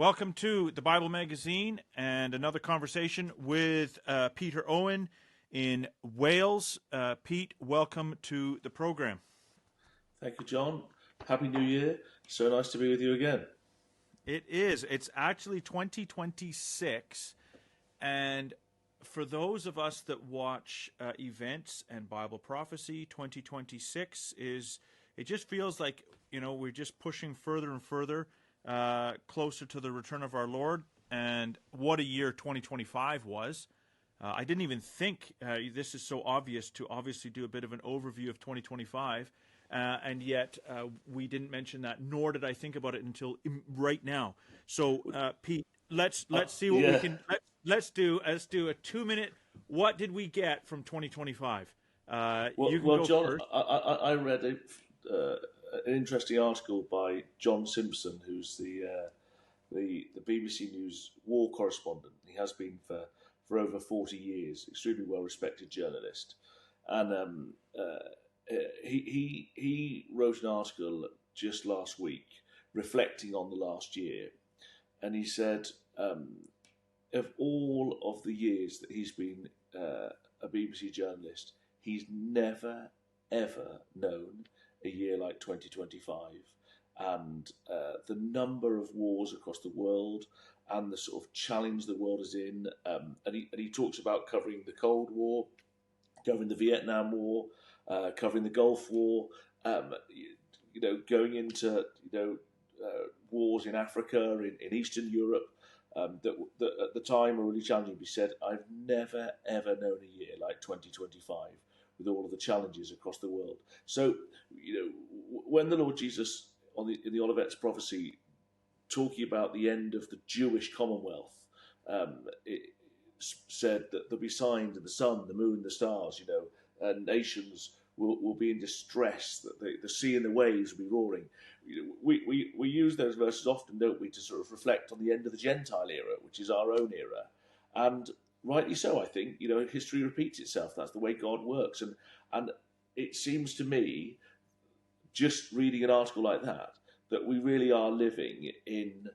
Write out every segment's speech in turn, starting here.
Welcome to the Bible Magazine and another conversation with Peter Owen in Wales. Pete, welcome to the program. Thank you, John. Happy New Year. So nice to be with you again. It is. It's actually 2026. And for those of us that watch events and Bible prophecy, 2026 is, it just feels like, we're just pushing further and further closer to the return of our Lord. And what a year 2025 was. I didn't even think this is so obvious to obviously do a bit of an overview of 2025. And yet we didn't mention that, nor did I think about it until right now. So, Pete, let's see what we can. Let's do a 2-minute. What did we get from 2025 Well, John, first. I read an interesting article by John Simpson, who's the BBC News war correspondent. He has been for over 40 years. Extremely well respected journalist, and he wrote an article just last week reflecting on the last year, and he said of all of the years that he's been a BBC journalist, he's never ever known a year like 2025, and the number of wars across the world and the sort of challenge the world is in, and he talks about covering the Cold War, covering the Vietnam War, covering the Gulf War, going into wars in Africa, in Eastern Europe, that at the time were really challenging. He said, "I've never ever known a year like 2025 with all of the challenges across the world." So, when the Lord Jesus in the Olivet's prophecy, talking about the end of the Jewish Commonwealth, it said that there'll be signs in the sun, the moon, the stars. And nations will be in distress, that the sea and the waves will be roaring. We use those verses often, don't we, to sort of reflect on the end of the Gentile era, which is our own era. And rightly so, I think. History repeats itself. That's the way God works. And it seems to me, just reading an article like that we really are living in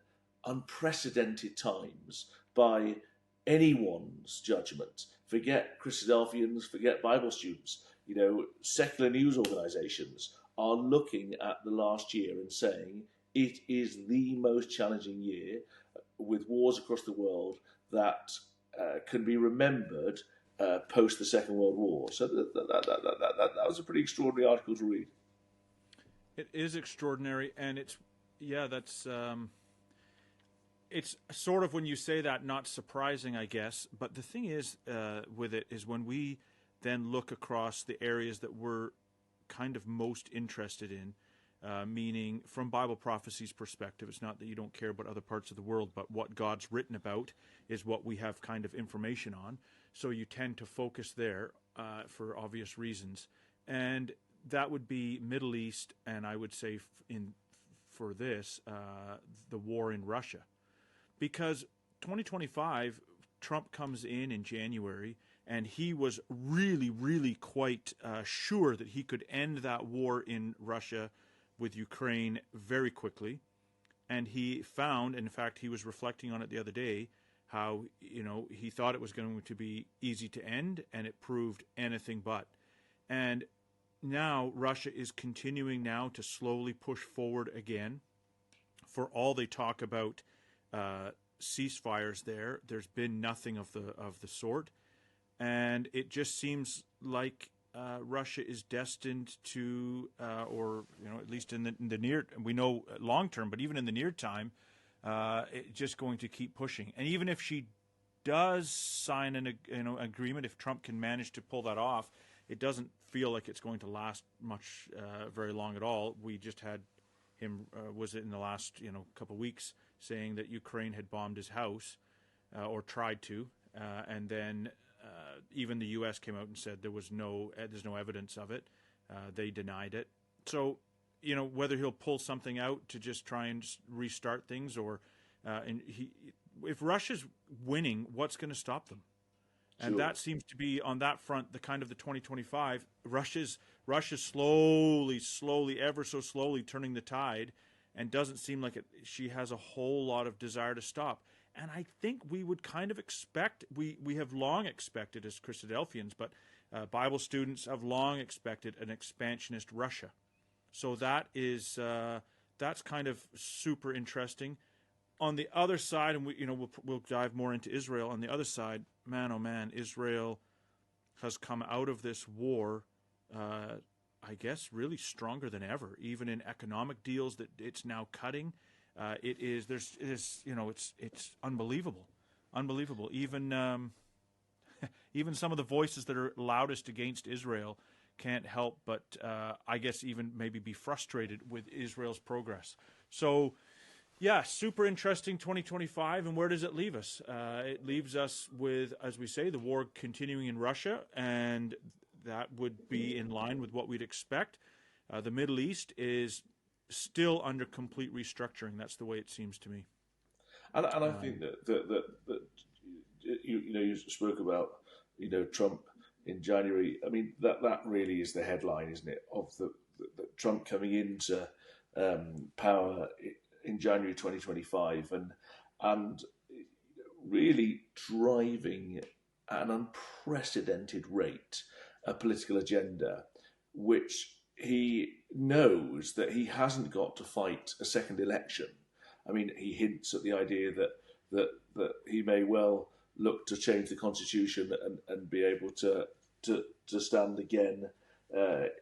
unprecedented times by anyone's judgment. Forget Christadelphians, forget Bible students. Secular news organisations are looking at the last year and saying it is the most challenging year with wars across the world that can be remembered post the Second World War. So that was a pretty extraordinary article to read. It is extraordinary, and it's sort of, when you say that, not surprising, I guess. But the thing is with it is when we then look across the areas that we're kind of most interested in, meaning from Bible prophecy's perspective, it's not that you don't care about other parts of the world, but what God's written about is what we have kind of information on. So you tend to focus there for obvious reasons. And that would be Middle East, and I would say for this, the war in Russia. Because 2025, Trump comes in January, and he was really, really quite sure that he could end that war in Russia with Ukraine very quickly. And he found, in fact, he was reflecting on it the other day, how, he thought it was going to be easy to end, and it proved anything but. And now Russia is continuing now to slowly push forward again. For all they talk about ceasefires there's been nothing of the sort. And it just seems like Russia is destined to, or at least in the near, we know long term, but even in the near time, it's just going to keep pushing. And even if she does sign an agreement, if Trump can manage to pull that off, it doesn't feel like it's going to last much, very long at all. We just had him, was it in the last couple of weeks, saying that Ukraine had bombed his house, or tried to, and then even the U.S. came out and said there's no evidence of it. They denied it. So, whether he'll pull something out to just try and restart things, or if Russia's winning, what's going to stop them? And Sure. That seems to be on that front the 2025. Russia's slowly, ever so slowly turning the tide, and doesn't seem like she has a whole lot of desire to stop. And I think we would kind of expect, we have long expected as Christadelphians, but Bible students have long expected an expansionist Russia. So that's kind of super interesting. On the other side, and we'll dive more into Israel. On the other side, man, oh man, Israel has come out of this war, I guess, really stronger than ever. Even in economic deals that it's now cutting, it's unbelievable. Even even some of the voices that are loudest against Israel can't help but, I guess, even maybe be frustrated with Israel's progress. So, yeah, super interesting 2025. And where does it leave us? It leaves us with, as we say, the war continuing in Russia, and that would be in line with what we'd expect. The Middle East is still under complete restructuring. That's the way it seems to me. And I think that you spoke about Trump in January. I mean that really is the headline, isn't it, of the Trump coming into power in January 2025 and really driving at an unprecedented rate a political agenda, which he knows that he hasn't got to fight a second election. I mean, he hints at the idea that he may well look to change the constitution and be able to stand again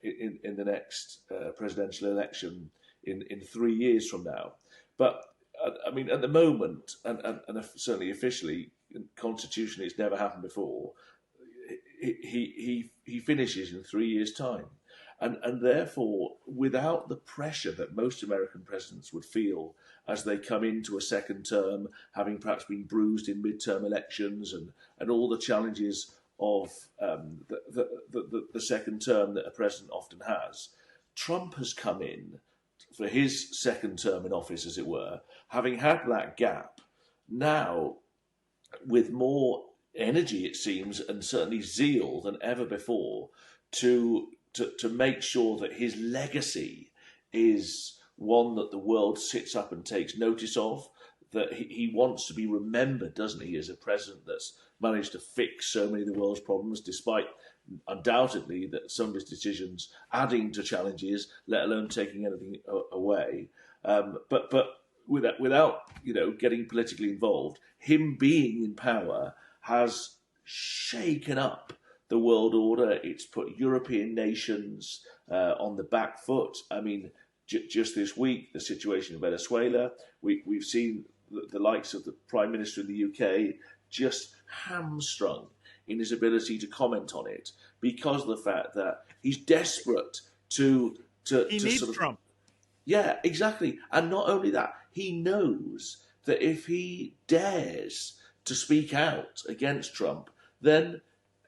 in the next presidential election in 3 years from now. But I mean, at the moment, and certainly officially, constitutionally, it's never happened before. He finishes in 3 years' time, and therefore, without the pressure that most American presidents would feel as they come into a second term, having perhaps been bruised in midterm elections and all the challenges of the second term that a president often has, Trump has come in for his second term in office, as it were, having had that gap, now with more energy, it seems, and certainly zeal than ever before, to make sure that his legacy is one that the world sits up and takes notice of, that he wants to be remembered, doesn't he, as a president that's managed to fix so many of the world's problems, despite undoubtedly that some of his decisions adding to challenges, let alone taking anything away. But without getting politically involved, him being in power has shaken up the world order. It's put European nations on the back foot. I mean, just this week, the situation in Venezuela, we've seen the likes of the Prime Minister in the UK just hamstrung in his ability to comment on it because of the fact that he's desperate to needs sort of, Trump. Yeah, exactly. And not only that, he knows that if he dares to speak out against Trump, then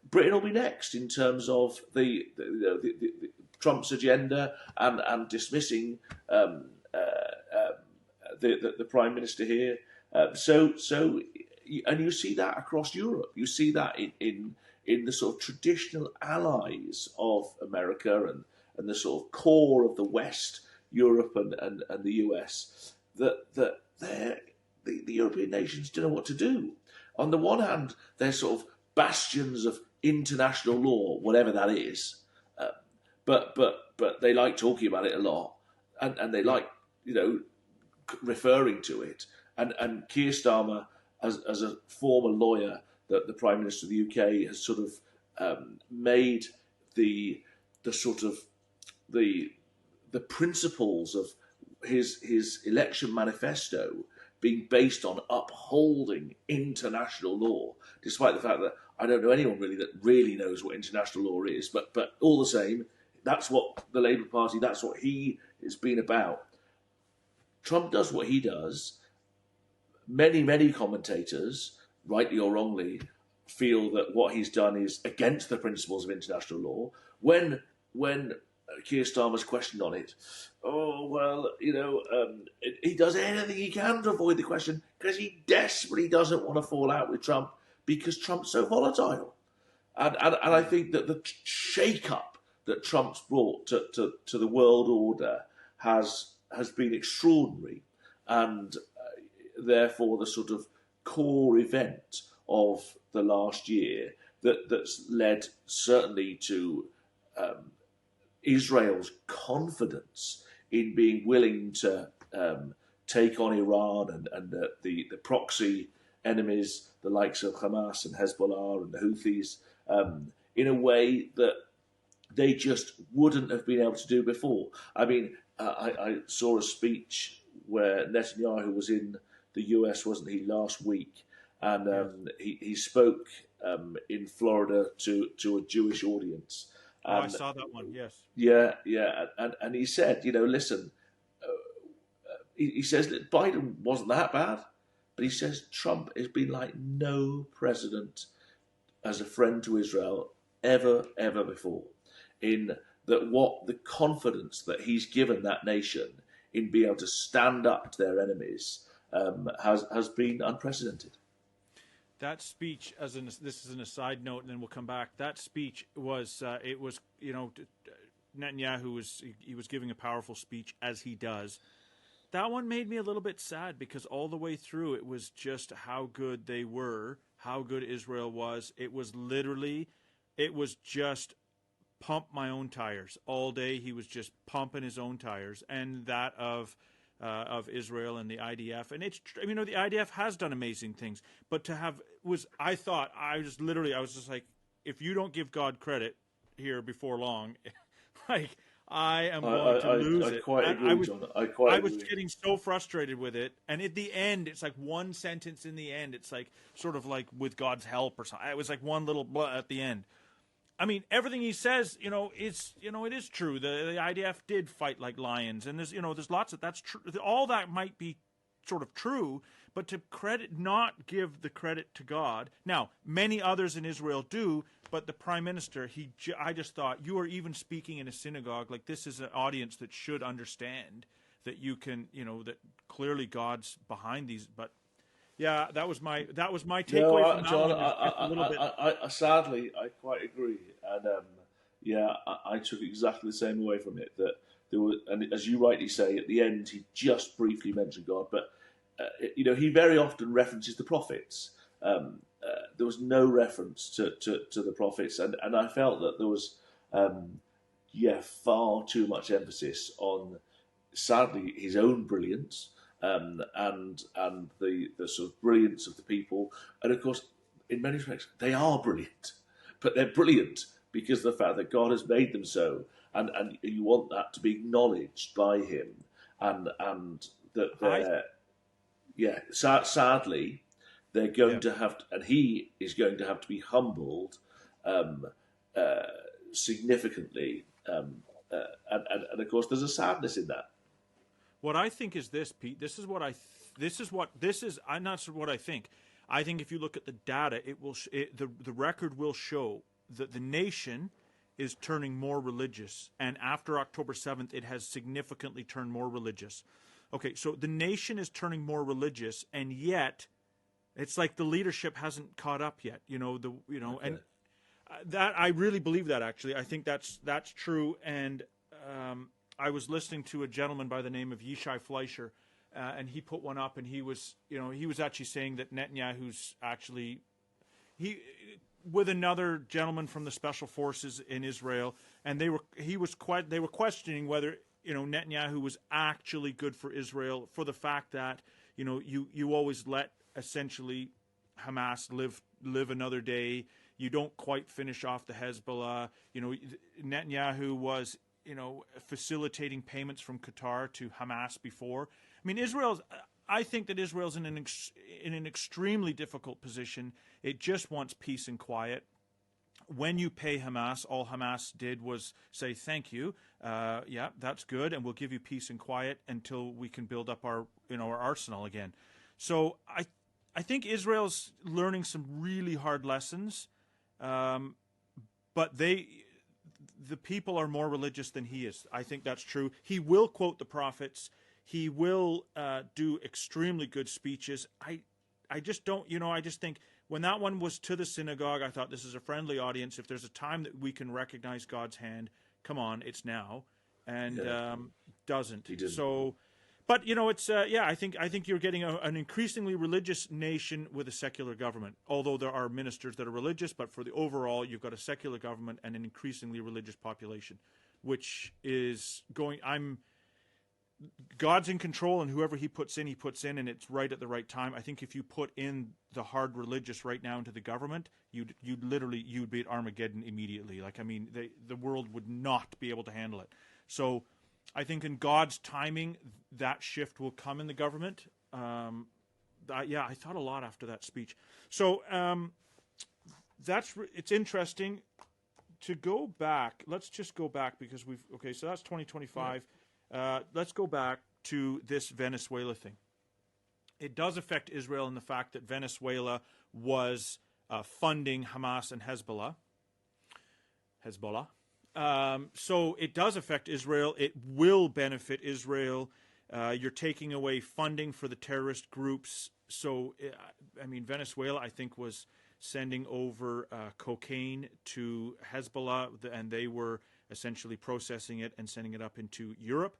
Britain will be next in terms of the Trump's agenda and dismissing the Prime Minister here. And you see that across Europe. You see that in the sort of traditional allies of America and the sort of core of the West, Europe and the US, that the European nations don't know what to do. On the one hand, they're sort of bastions of international law, whatever that is, but they like talking about it a lot, and they like referring to it. And Keir Starmer, as a former lawyer, the Prime Minister of the UK, has sort of made the sort of the principles of his election manifesto being based on upholding international law, despite the fact that I don't know anyone really that really knows what international law is. But all the same, that's what the Labour Party, that's what he has been about. Trump does what he does. Many commentators, rightly or wrongly, feel that what he's done is against the principles of international law. When Keir Starmer's questioned on it, he does anything he can to avoid the question because he desperately doesn't want to fall out with Trump because Trump's so volatile. And I think that the shake-up that Trump's brought to the world order has has been extraordinary, and therefore the sort of core event of the last year that's led certainly to Israel's confidence in being willing to take on Iran and the proxy enemies, the likes of Hamas and Hezbollah and the Houthis, in a way that they just wouldn't have been able to do before. I mean, I saw a speech where Netanyahu was in the US, wasn't he, last week, and he spoke in Florida to a Jewish audience. I saw that one, yes. Yeah, and he said, listen, he says that Biden wasn't that bad, but he says Trump has been like no president as a friend to Israel ever before, in that what the confidence that he's given that nation in being able to stand up to their enemies has been unprecedented. That speech, this is an aside note, and then we'll come back. That speech was, Netanyahu was giving a powerful speech, as he does. That one made me a little bit sad, because all the way through it was just how good they were, how good Israel was. It was just pump my own tires all day. He was just pumping his own tires, and that of Israel and the IDF. And it's, the IDF has done amazing things, but I was just like, if you don't give God credit here before long, like, I am going to lose it. I was getting so frustrated with it, and at the end, it's like one sentence in the end. It's like sort of like with God's help or something. It was like one little blah at the end. I mean, everything he says, it is true. The IDF did fight like lions, and there's lots of that's true. All that might be sort of true, but to not give the credit to God. Now, many others in Israel do, but the prime minister, I just thought, you are even speaking in a synagogue. Like, this is an audience that should understand that you can, that clearly God's behind these, but. Yeah, that was my takeaway from that John, one. A little bit. Sadly, I quite agree, and I took exactly the same away from it. That there was, and as you rightly say, at the end he just briefly mentioned God, but he very often references the prophets. There was no reference to the prophets, and I felt that there was far too much emphasis on, sadly, his own brilliance. And the sort of brilliance of the people. And of course, in many respects, they are brilliant. But they're brilliant because of the fact that God has made them so. And you want that to be acknowledged by him. And that they're... sadly, they're going to have to... And he is going to have to be humbled significantly. And of course, there's a sadness in that. What I think is this, Pete. I'm not sure what I think. I think if you look at the data, the record will show that the nation is turning more religious, and after October 7th, it has significantly turned more religious. Okay, so the nation is turning more religious, and yet it's like the leadership hasn't caught up yet. Okay. And that I really believe that. Actually, I think that's true, and. I was listening to a gentleman by the name of Yishai Fleischer, and he put one up, and he was actually saying that Netanyahu's actually with another gentleman from the special forces in Israel, and they were questioning whether Netanyahu was actually good for Israel, for the fact that you always let essentially Hamas live another day. You don't quite finish off the Hezbollah. Netanyahu was facilitating payments from Qatar to Hamas before. I mean, I think that Israel's in an extremely difficult position. It just wants peace and quiet. When you pay Hamas, all Hamas did was say, thank you. Yeah, that's good. And we'll give you peace and quiet until we can build up our arsenal again. So I think Israel's learning some really hard lessons. But the people are more religious than he is. I think that's true. He will quote the prophets. He will do extremely good speeches. I just don't, I just think when that one was to the synagogue, I thought this is a friendly audience. If there's a time that we can recognize God's hand, come on, it's now. And doesn't. He didn't. So, but it's I think you're getting an increasingly religious nation with a secular government. Although there are ministers that are religious, but for the overall, you've got a secular government and an increasingly religious population, which is going. God's in control, and whoever he puts in, and it's right at the right time. I think if you put in the hard religious right now into the government, you'd be at Armageddon immediately. The world would not be able to handle it. So I think in God's timing, that shift will come in the government. I thought a lot after that speech. So it's interesting to go back. Let's just go back because so that's 2025. Let's go back to this Venezuela thing. It does affect Israel in the fact that Venezuela was funding Hamas and Hezbollah. So it does affect Israel. It will benefit Israel. You're taking away funding for the terrorist groups. So, Venezuela, I think, was sending over cocaine to Hezbollah, and they were essentially processing it and sending it up into Europe.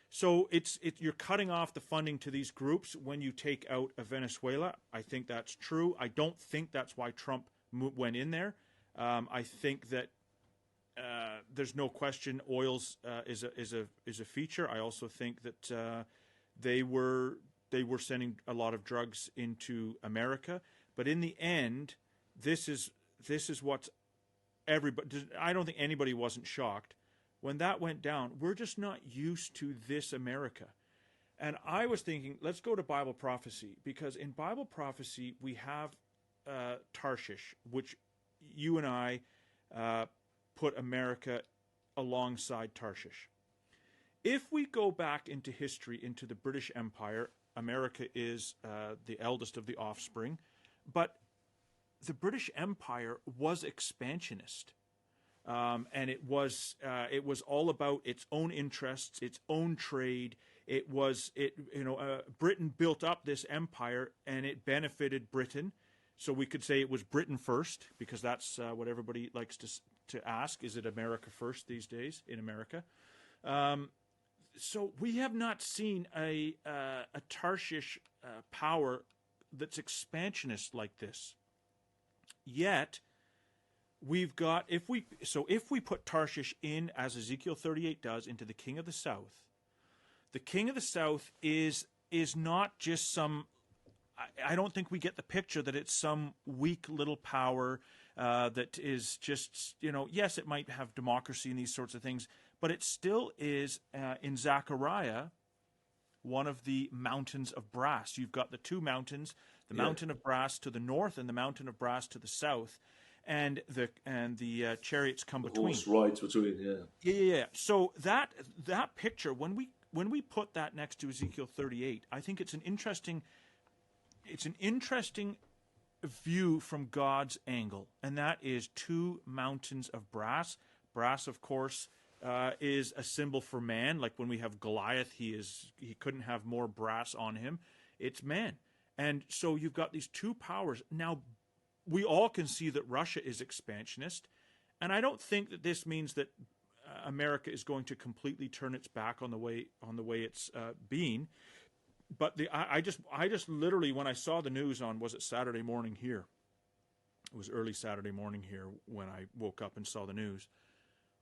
So you're cutting off the funding to these groups when you take out a Venezuela. I think that's true. I don't think that's why Trump went in there. I think that there's no question oils is a feature. I also think that they were sending a lot of drugs into America. But in the end, this is what's everybody. I don't think anybody wasn't shocked when that went down. We're just not used to this America. And I was thinking, let's go to Bible prophecy, because in Bible prophecy we have Tarshish, which you and I put America alongside Tarshish. If we go back into history, into the British Empire, America is the eldest of the offspring, but the British Empire was expansionist, and it was all about its own interests, its own trade. Britain built up this empire, and it benefited Britain. So we could say it was Britain first, because that's what everybody likes to ask: is it America first these days in America? So we have not seen a Tarshish power that's expansionist like this. Yet, we've got, if we put Tarshish in, as Ezekiel 38 does, into the king of the south is not just some, I don't think we get the picture that it's some weak little power that is just, yes, it might have democracy and these sorts of things, but it still is, in Zechariah, one of the mountains of brass. You've got the two mountains, the mountain of brass to the north and the mountain of brass to the south, and the chariots come between. Horse rides between, Yeah. So that picture, when we put that next to Ezekiel 38, I think it's an interesting view from God's angle, and that is two mountains of brass. Brass, of course, is a symbol for man. Like when we have Goliath, he couldn't have more brass on him. It's man. And so you've got these two powers. Now, we all can see that Russia is expansionist, and I don't think that this means that America is going to completely turn its back on the way it's been. But I just literally, when I saw the news on, was it Saturday morning here? It was early Saturday morning here when I woke up and saw the news.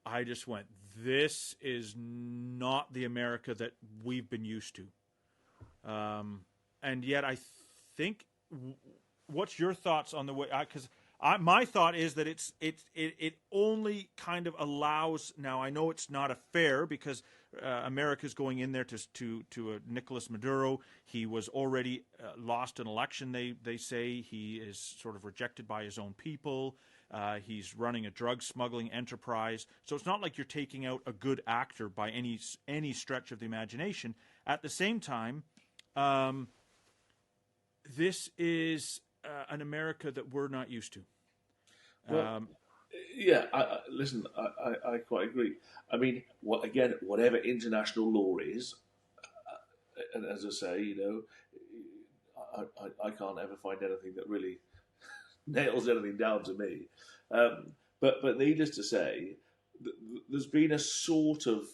I just went, this is not the America that we've been used to. And yet I think, what's your thoughts on the way? Because my thought is that it only kind of allows. Now I know it's not a fair, because America's going in there to Nicolas Maduro. He was already lost an election. They say he is sort of rejected by his own people. He's running a drug smuggling enterprise. So it's not like you're taking out a good actor by any stretch of the imagination. At the same time, this is an America that we're not used to. Well, listen, I quite agree. I mean, whatever international law is, and as I say, I can't ever find anything that really nails anything down to me. But needless to say, there's been a sort of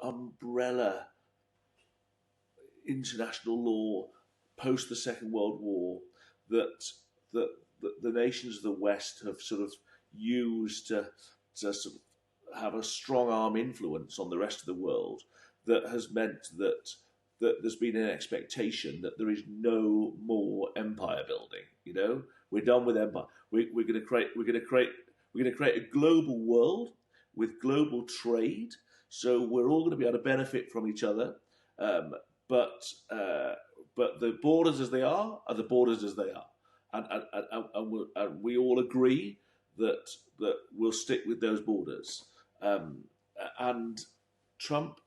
umbrella international law post the Second World War that the nations of the West have sort of used to sort of have a strong arm influence on the rest of the world, that has meant that there's been an expectation that there is no more empire building. You know, we're done with empire. We're going to create a global world with global trade. So we're all going to be able to benefit from each other. But the borders as they are the borders as they are, and we all agree that we'll stick with those borders. And Trump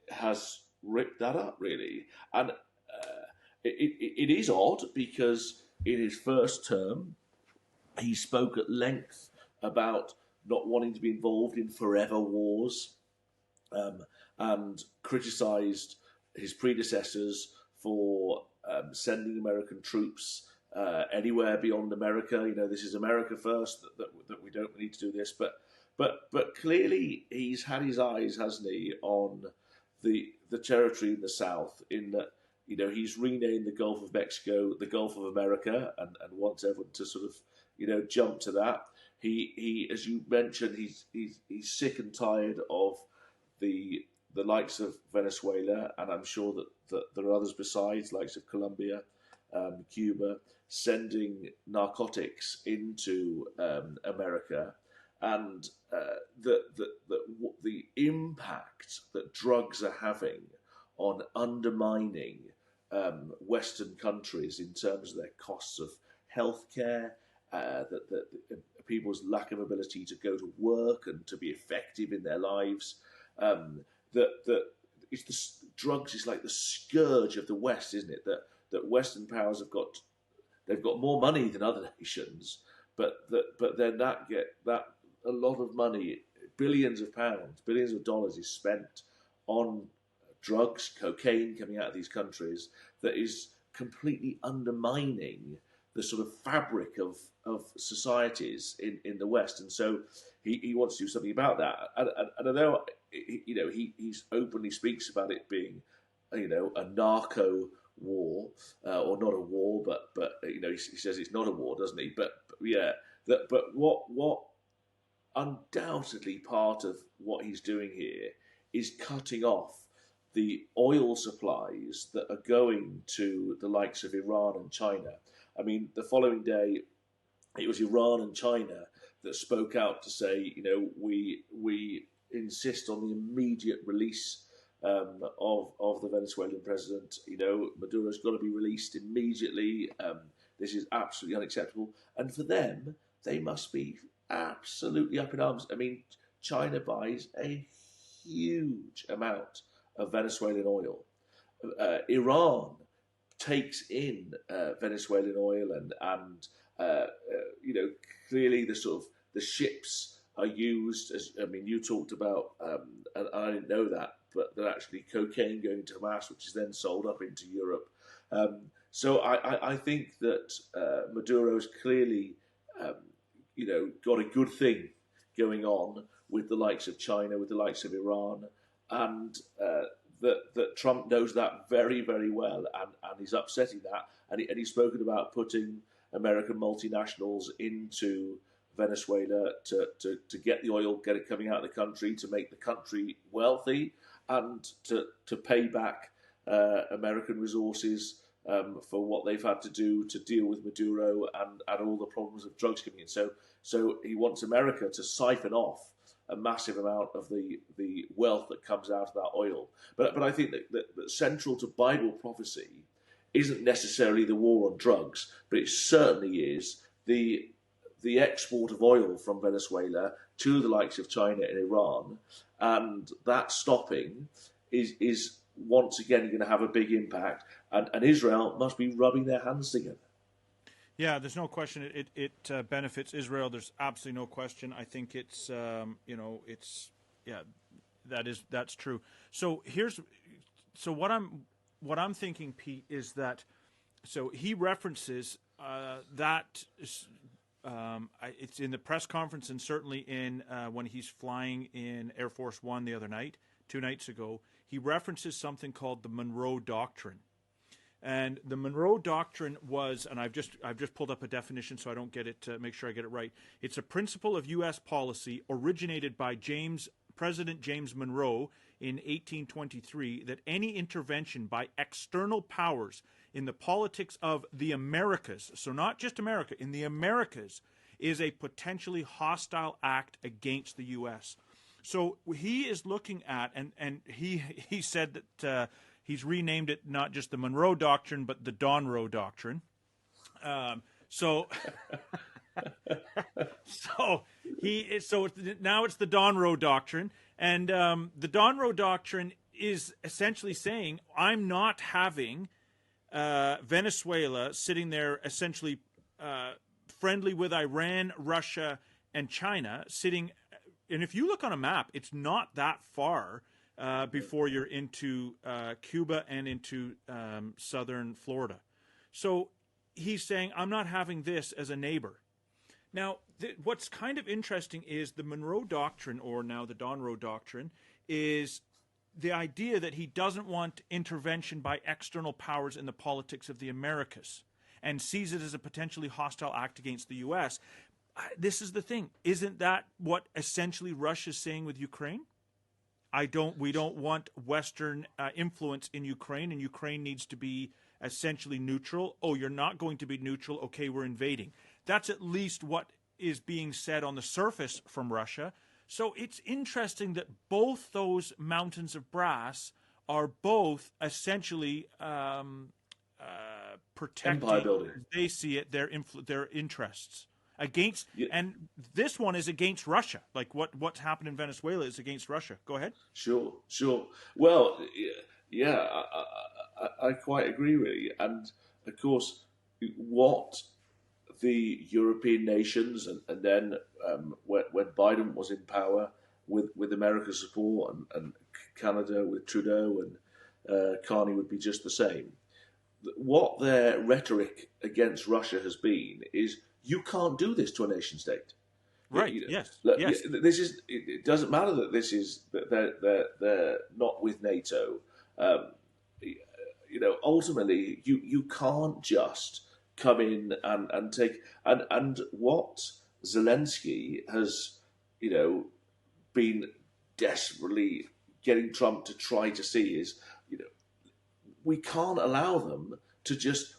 has ripped that up, really, and it is odd because in his first term he spoke at length about not wanting to be involved in forever wars, and criticised his predecessors for sending American troops anywhere beyond America. You know, this is America first. That we don't need to do this, but clearly he's had his eyes, hasn't he, on the territory in the south. In that, you know, he's renamed the Gulf of Mexico the Gulf of America, and wants everyone to sort of, you know, jump to that. He as you mentioned, he's sick and tired of the likes of Venezuela, and I'm sure that there are others besides, likes of Colombia, Cuba, sending narcotics into America, and the impact that drugs are having on undermining Western countries in terms of their costs of healthcare, that people's lack of ability to go to work and to be effective in their lives. Drugs is like the scourge of the West, isn't it? That Western powers they've got more money than other nations, but then that a lot of money, billions of pounds, billions of dollars, is spent on drugs, cocaine coming out of these countries, that is completely undermining the sort of fabric of societies in the West. And so he wants to do something about that. And although, you know, he's openly speaks about it being, you know, a narco war, or not a war, but you know, he says it's not a war, doesn't he? But yeah, but what undoubtedly part of what he's doing here is cutting off the oil supplies that are going to the likes of Iran and China. I mean, the following day, it was Iran and China that spoke out to say, you know, we insist on the immediate release of the Venezuelan president. You know, Maduro's got to be released immediately. This is absolutely unacceptable. And for them, they must be absolutely up in arms. I mean, China buys a huge amount of Venezuelan oil. Iran takes in Venezuelan oil, and you know, clearly the ships are used as, I mean, you talked about, and I didn't know that, but they're actually cocaine going to Hamas, which is then sold up into Europe. So I think that Maduro's clearly, you know, got a good thing going on with the likes of China, with the likes of Iran, and that Trump knows that very, very well, and he's upsetting that, and he's spoken about putting American multinationals into Venezuela to get the oil, get it coming out of the country, to make the country wealthy, and to pay back American resources for what they've had to do to deal with Maduro and all the problems of drugs coming in. So he wants America to siphon off a massive amount of the wealth that comes out of that oil. But I think that central to Bible prophecy isn't necessarily the war on drugs, but it certainly is the export of oil from Venezuela to the likes of China and Iran, and that stopping is once again going to have a big impact, and Israel must be rubbing their hands together. Yeah, there's no question it benefits Israel. There's absolutely no question. I think it's you know, it's, yeah, that's true. So what I'm thinking, Pete, is that, so he references that it's in the press conference, and certainly in when he's flying in Air Force One the other night 2 nights ago, he references something called the Monroe Doctrine. And the Monroe Doctrine was, and I've just pulled up a definition so I don't get it, make sure I get it right. It's a principle of U.S. policy originated by President James Monroe in 1823 that any intervention by external powers in the politics of the Americas, so not just America, in the Americas, is a potentially hostile act against the U.S. So he is looking at, and he said that he's renamed it not just the Monroe Doctrine, but the Donroe Doctrine. So now it's the Donroe Doctrine, and the Donroe Doctrine is essentially saying, I'm not having Venezuela sitting there essentially friendly with Iran, Russia, and China sitting. And if you look on a map, it's not that far before you're into Cuba and into southern Florida. So he's saying, I'm not having this as a neighbor. Now, what's kind of interesting is the Monroe Doctrine, or now the Donroe Doctrine, is the idea that he doesn't want intervention by external powers in the politics of the Americas and sees it as a potentially hostile act against the U.S. This is the thing. Isn't that what essentially Russia's saying with Ukraine? We don't want Western influence in Ukraine, and Ukraine needs to be essentially neutral. Oh, you're not going to be neutral. Okay, we're invading. That's at least what is being said on the surface from Russia. So it's interesting that both those mountains of brass are both essentially protecting, empire building. They see it, their interests. Against, and this one is against Russia. Like what's happened in Venezuela is against Russia. Go ahead. Sure. Well, yeah, I quite agree with you. And of course, what the European nations and then when Biden was in power with America's support and Canada with Trudeau and Carney would be just the same. What their rhetoric against Russia has been is, you can't do this to a nation state, right? Yes. This is. It doesn't matter that this is that they're not with NATO. Ultimately, you can't just come in and take and what Zelensky has, been desperately getting Trump to try to see is, we can't allow them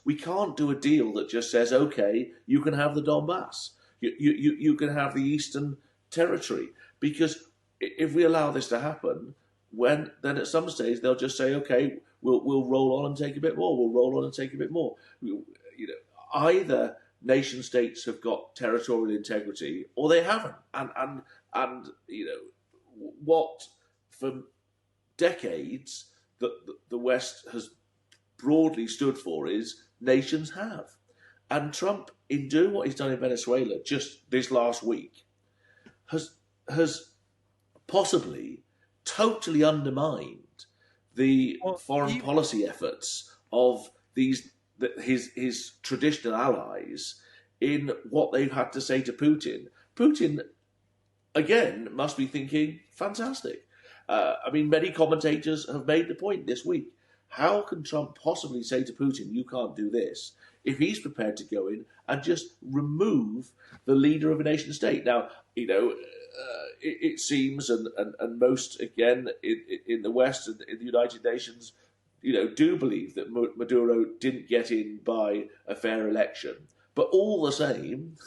we can't do a deal that just says, okay, you can have the Donbass, you can have the Eastern Territory, because if we allow this to happen, then at some stage they'll just say, okay, we'll roll on and take a bit more, we'll roll on and take a bit more. Either nation states have got territorial integrity or they haven't, and what for decades the West has broadly stood for is nations have. And Trump, in doing what he's done in Venezuela just this last week, has possibly totally undermined the foreign policy efforts of his traditional allies in what they've had to say to Putin. Putin, again, must be thinking, fantastic. Many commentators have made the point this week. How can Trump possibly say to Putin, you can't do this, if he's prepared to go in and just remove the leader of a nation state? Now, it seems, and most, again, in the West and in the United Nations, do believe that Maduro didn't get in by a fair election. But all the same,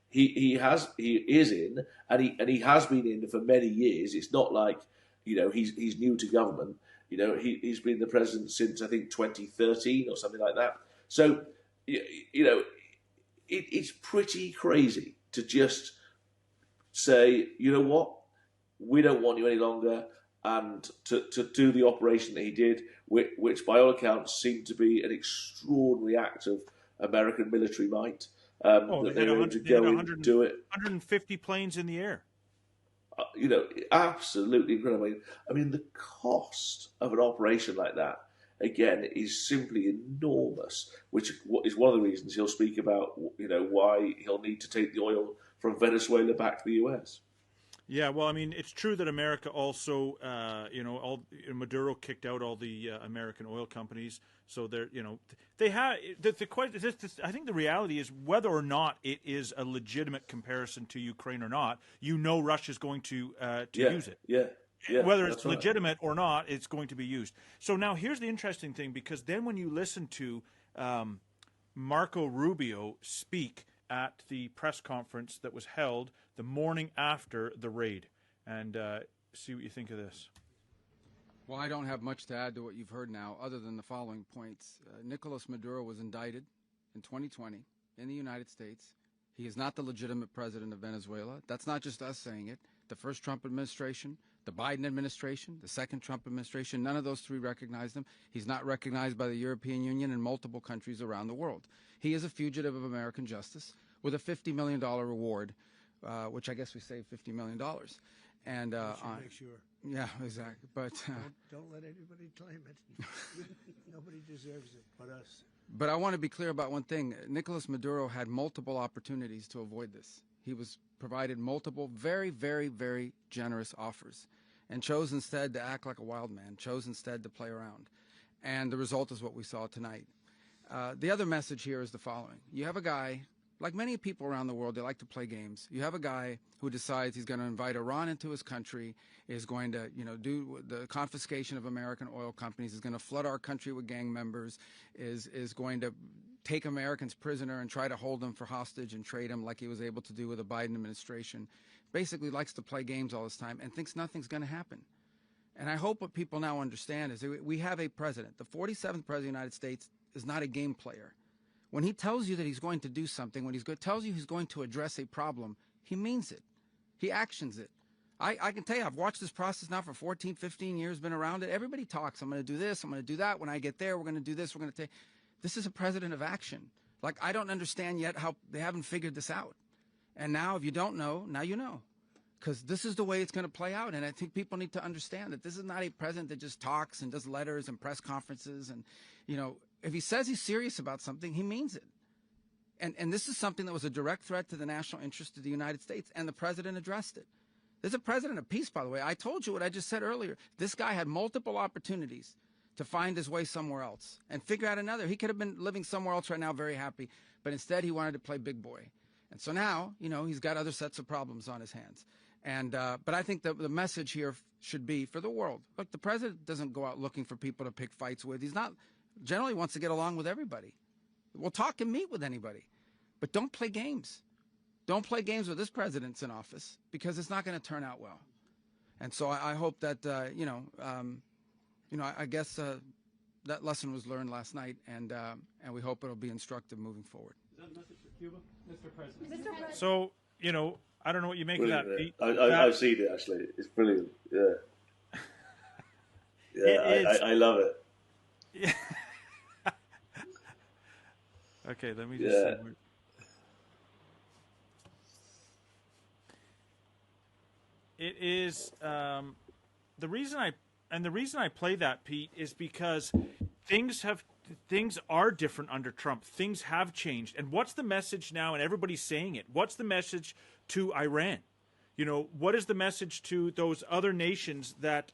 he is in, and he has been in for many years. It's not like, he's new to government. He's been the president since, I think, 2013 or something like that. So, it's pretty crazy to just say, you know what, we don't want you any longer, and to do the operation that he did, which by all accounts seemed to be an extraordinary act of American military might. That they were able to go and do it. 150 planes in the air. Absolutely incredible. The cost of an operation like that, again, is simply enormous, which is one of the reasons he'll speak about, why he'll need to take the oil from Venezuela back to the US. Yeah, well, I mean, it's true that America also, Maduro kicked out all the American oil companies. So they're, they have I think the reality is whether or not it is a legitimate comparison to Ukraine or not, Russia's going to use it. Yeah, Whether it's legitimate or not, it's going to be used. So now here's the interesting thing, because then when you listen to Marco Rubio speak at the press conference that was held the morning after the raid, and see what you think of this. Well, I don't have much to add to what you've heard now, other than the following points. Nicolas Maduro was indicted in 2020 in the United States. He is not the legitimate president of Venezuela. That's not just us saying it. The first Trump administration, the Biden administration, the second Trump administration, none of those three recognized him. He's not recognized by the European Union and multiple countries around the world. He is a fugitive of American justice with a $50 million reward, which I guess we saved $50 million. And make sure. Yeah, exactly. But don't let anybody claim it. Nobody deserves it but us. But I want to be clear about one thing. Nicolas Maduro had multiple opportunities to avoid this. He was provided multiple very, very, very generous offers and chose instead to act like a wild man, chose instead to play around. And the result is what we saw tonight. The other message here is the following. You have a guy, like many people around the world, they like to play games. You have a guy who decides he's going to invite Iran into his country, is going to, do the confiscation of American oil companies, is going to flood our country with gang members, is going to take Americans prisoner and try to hold them for hostage and trade them like he was able to do with the Biden administration. Basically likes to play games all this time and thinks nothing's going to happen. And I hope what people now understand is that we have a president. The 47th president of the United States is not a game player. When he tells you that he's going to do something, when tells you he's going to address a problem, he means it. He actions it. I can tell you, I've watched this process now for 14, 15 years, been around it. Everybody talks. I'm going to do this. I'm going to do that. When I get there, we're going to do this. We're going to take. This is a president of action. Like, I don't understand yet how they haven't figured this out. And now, if you don't know, now you know. Because this is the way it's going to play out. And I think people need to understand that this is not a president that just talks and does letters and press conferences. And, if he says he's serious about something, he means it. And this is something that was a direct threat to the national interest of the United States, and the president addressed it. There's a president of peace, by the way. I told you what I just said earlier. This guy had multiple opportunities to find his way somewhere else and figure out another. He could have been living somewhere else right now, very happy, but instead he wanted to play big boy. And so now, he's got other sets of problems on his hands. And but I think the message here should be for the world. Look, the president doesn't go out looking for people to pick fights with. He's not generally wants to get along with everybody. We'll talk and meet with anybody, but don't play games. Don't play games with this president's in office, because it's not going to turn out well. And so I hope that I guess that lesson was learned last night, and we hope it'll be instructive moving forward. Is that a message for Cuba, Mr. President? So I don't know what you make brilliant, of that, Pete. I've seen it, actually. It's brilliant. Yeah. Yeah, I love it. Yeah. Okay, let me just see. It is the reason I play that, Pete, is because things are different under Trump. Things have changed. And what's the message now? And everybody's saying it. What's the message to Iran? What is the message to those other nations that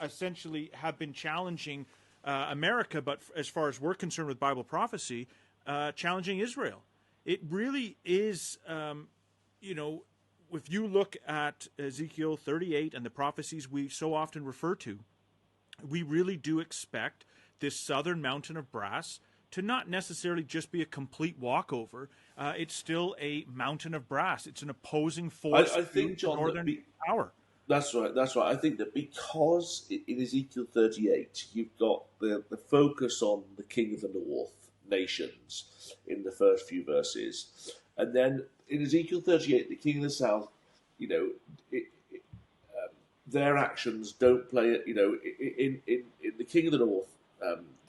essentially have been challenging America, but as far as we're concerned with Bible prophecy, challenging Israel? It really is, if you look at Ezekiel 38 and the prophecies we so often refer to, we really do expect this southern mountain of brass to not necessarily just be a complete walkover. It's still a mountain of brass. It's an opposing force I think, John, northern power. That's right. I think that because in Ezekiel 38, you've got the focus on the king of the north nations in the first few verses. And then in Ezekiel 38, the king of the south, their actions don't play, in the king of the north,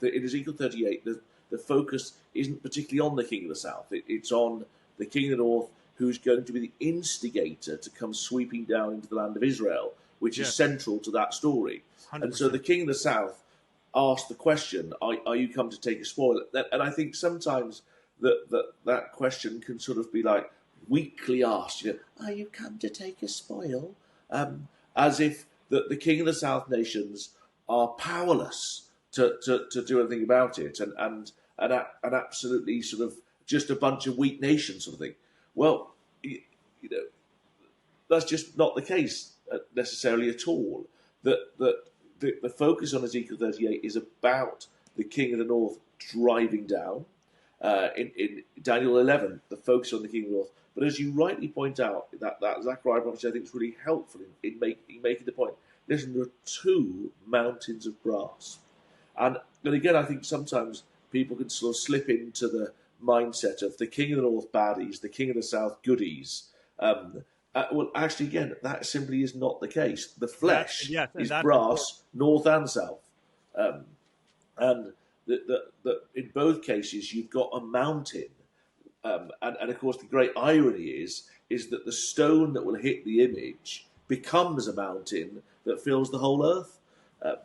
in Ezekiel 38, the focus isn't particularly on the king of the south. It's on the king of the north, who's going to be the instigator to come sweeping down into the land of Israel, which is central to that story. 100%. And so the king of the south asked the question, are you come to take a spoil? And I think sometimes that question can sort of be like, weakly asked, "Are you come to take a spoil?" As if the king of the South nations are powerless to do anything about it, and absolutely sort of just a bunch of weak nations sort of thing. Well, that's just not the case necessarily at all. The focus on Ezekiel 38 is about the king of the north driving down. In Daniel 11, the focus on the king of the north. But as you rightly point out, that Zechariah prophecy I think is really helpful in making the point. Listen, there are two mountains of brass. And again, I think sometimes people can sort of slip into the mindset of the king of the north baddies, the king of the south goodies. Well, actually, again, that simply is not the case. The flesh is brass, north and south. And in both cases, you've got a mountain. And of course, the great irony is that the stone that will hit the image becomes a mountain that fills the whole earth. I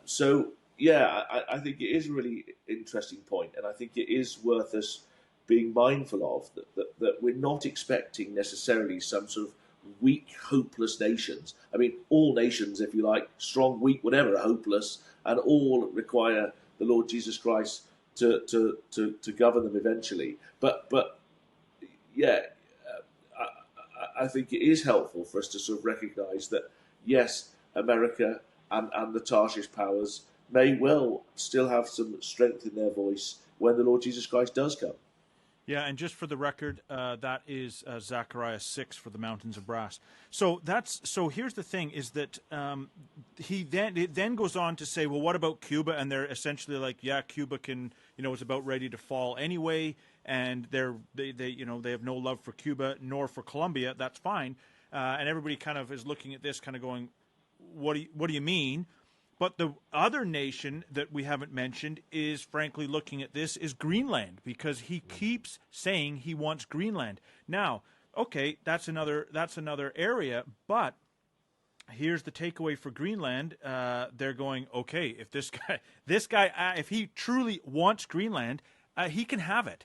think it is a really interesting point, and I think it is worth us being mindful of that we're not expecting necessarily some sort of weak, hopeless nations. I mean, all nations, if you like, strong, weak, whatever, are hopeless, and all require the Lord Jesus Christ to govern them eventually. I think it is helpful for us to sort of recognise that, yes, America and the Tarshish powers may well still have some strength in their voice when the Lord Jesus Christ does come. Yeah, and just for the record, that is Zechariah 6 for the mountains of brass. So here's the thing: is that it then goes on to say, well, what about Cuba? And they're essentially like, yeah, Cuba can, it's about ready to fall anyway, and they have no love for Cuba nor for Colombia. That's fine, and everybody kind of is looking at this, kind of going, what do you mean? But the other nation that we haven't mentioned is, frankly, looking at this, is Greenland, because he keeps saying he wants Greenland. Now, okay, that's another area, but here's the takeaway for Greenland. They're going, okay, if this guy, if he truly wants Greenland, he can have it.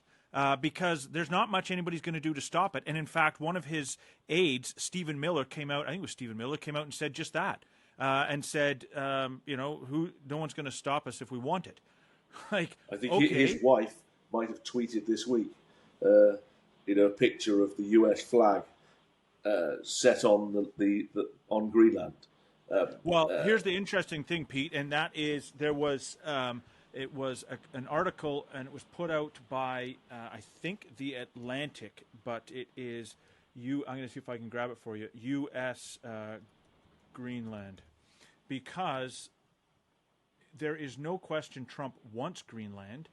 Because there's not much anybody's going to do to stop it. And in fact, one of his aides, Stephen Miller, came out and said just that. And said, no one's going to stop us if we want it. I think his wife might have tweeted this week, a picture of the U.S. flag set on on Greenland. Here's the interesting thing, Pete, and that is there was it was an article, and it was put out by I think the Atlantic, but it is I'm going to see if I can grab it for you. U.S. Greenland, because there is no question Trump wants Greenland,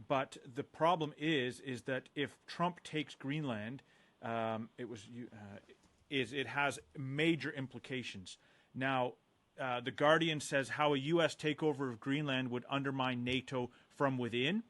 but the problem is that if Trump takes Greenland, it has major implications. Now, The Guardian says how a U.S. takeover of Greenland would undermine NATO from within.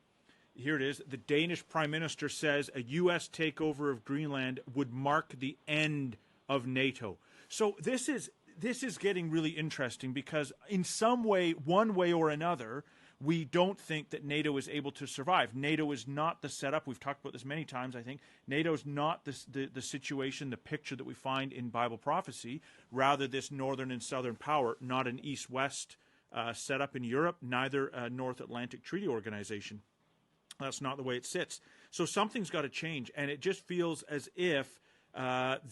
Here it is. The Danish Prime Minister says a U.S. takeover of Greenland would mark the end of NATO. So this is getting really interesting, because in some way, one way or another, we don't think that NATO is able to survive. NATO is not the setup. We've talked about this many times, I think. NATO is not the situation, the picture that we find in Bible prophecy. Rather, this northern and southern power, not an east-west setup in Europe, neither a North Atlantic Treaty Organization. That's not the way it sits. So something's got to change, and it just feels as if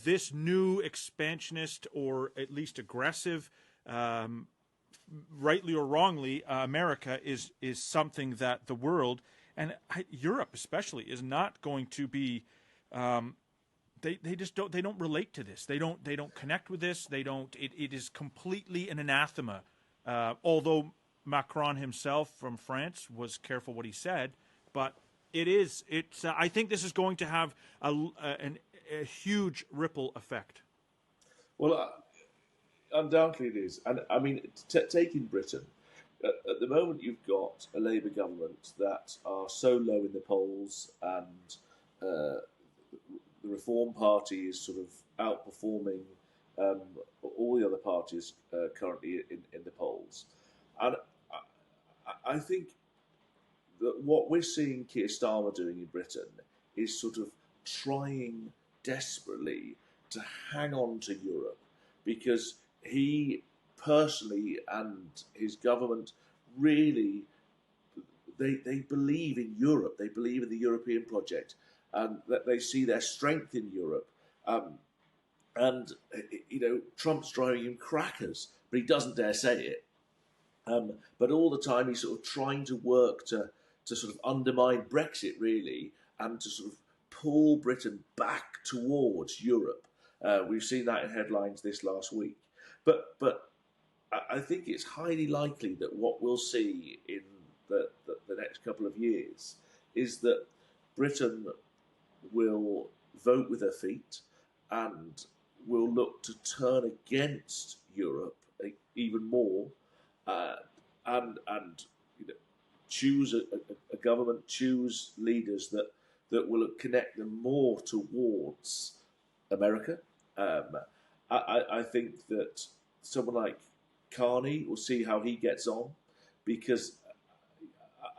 this new expansionist, or at least aggressive, rightly or wrongly, America is something that the world, and Europe especially, is not going to be. They just don't relate to this. They don't connect with this. It is completely an anathema. Although Macron himself from France was careful what he said, but I think this is going to have a huge ripple effect. Well, undoubtedly it is. And I mean, taking Britain, at the moment you've got a Labour government that are so low in the polls, and the Reform Party is sort of outperforming all the other parties currently in the polls. And I think that what we're seeing Keir Starmer doing in Britain is sort of trying desperately to hang on to Europe, because he personally and his government really, they believe in Europe. They believe in the European project, and that they see their strength in Europe. And Trump's driving him crackers, but he doesn't dare say it. But all the time he's sort of trying to work to sort of undermine Brexit, really, and to sort of pull Britain back towards Europe. We've seen that in headlines this last week. But I think it's highly likely that what we'll see in the next couple of years is that Britain will vote with her feet and will look to turn against Europe even more, and choose a government, choose leaders that will connect them more towards America. I think that someone like Carney, will see how he gets on, because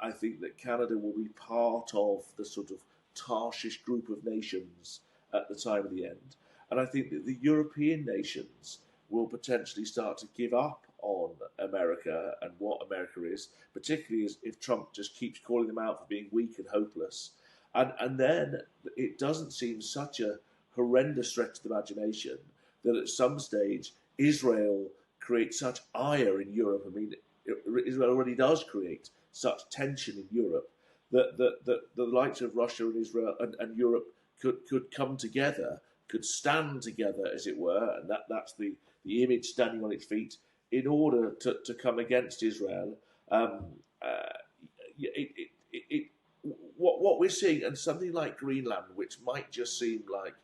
I think that Canada will be part of the sort of Tarshish group of nations at the time of the end. And I think that the European nations will potentially start to give up on America and what America is, particularly if Trump just keeps calling them out for being weak and hopeless. And then it doesn't seem such a horrendous stretch of the imagination that at some stage Israel creates such ire in Europe. I mean, Israel already does create such tension in Europe that the likes of Russia and Israel and Europe could come together, could stand together, as it were, and that's the image standing on its feet in order to come against Israel. What we're seeing, and something like Greenland, which might just seem like,